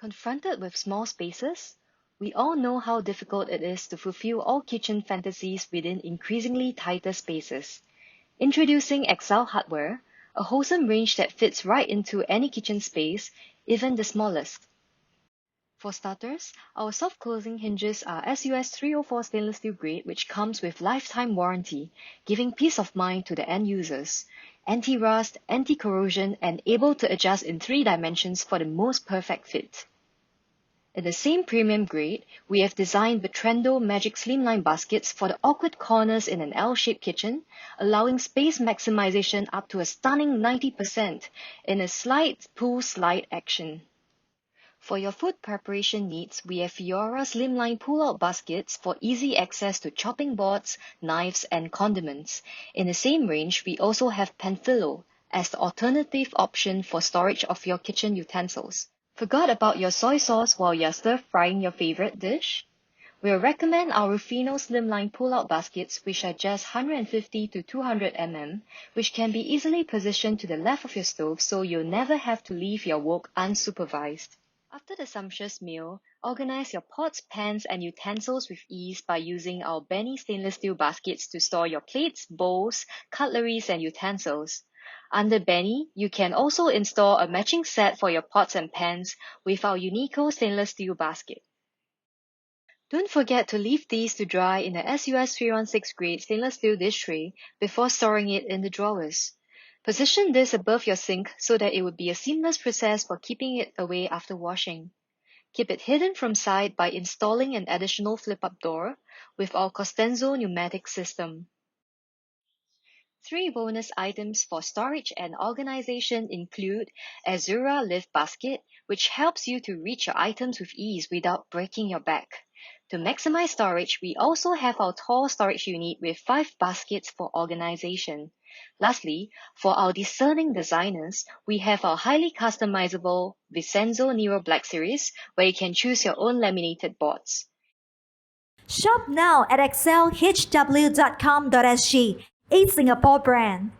Confronted with small spaces, we all know how difficult it is to fulfill all kitchen fantasies within increasingly tighter spaces. Introducing Excel Hardware, a wholesome range that fits right into any kitchen space, even the smallest. For starters, our soft closing hinges are SUS 304 stainless steel grade, which comes with lifetime warranty, giving peace of mind to the end users. Anti-rust, anti-corrosion, and able to adjust in 3 dimensions for the most perfect fit. In the same premium grade, we have designed the Trendo Magic Slimline baskets for the awkward corners in an L-shaped kitchen, allowing space maximization up to a stunning 90% in a slide pull slide action. For your food preparation needs, we have Fiora Slimline pull-out baskets for easy access to chopping boards, knives, and condiments. In the same range, we also have Panfilo as the alternative option for storage of your kitchen utensils. Forgot about your soy sauce while you're stir-frying your favorite dish? We'll recommend our Rufino Slimline pull-out baskets, which are just 150 to 200 mm, which can be easily positioned to the left of your stove so you'll never have to leave your wok unsupervised. After the sumptuous meal, organize your pots, pans, and utensils with ease by using our Benny stainless steel baskets to store your plates, bowls, cutleries, and utensils. Under Benny, you can also install a matching set for your pots and pans with our Unico stainless steel basket. Don't forget to leave these to dry in the SUS 316 grade stainless steel dish tray before storing it in the drawers. Position this above your sink so that it would be a seamless process for keeping it away after washing. Keep it hidden from sight by installing an additional flip-up door with our Constanzo pneumatic system. 3 bonus items for storage and organization include Azura Lift Basket, which helps you to reach your items with ease without breaking your back. To maximize storage, we also have our tall storage unit with 5 baskets for organization. Lastly, for our discerning designers, we have our highly customizable Vincenzo Nero Black Series, where you can choose your own laminated boards. Shop now at excelhw.com.sg, a Singapore brand.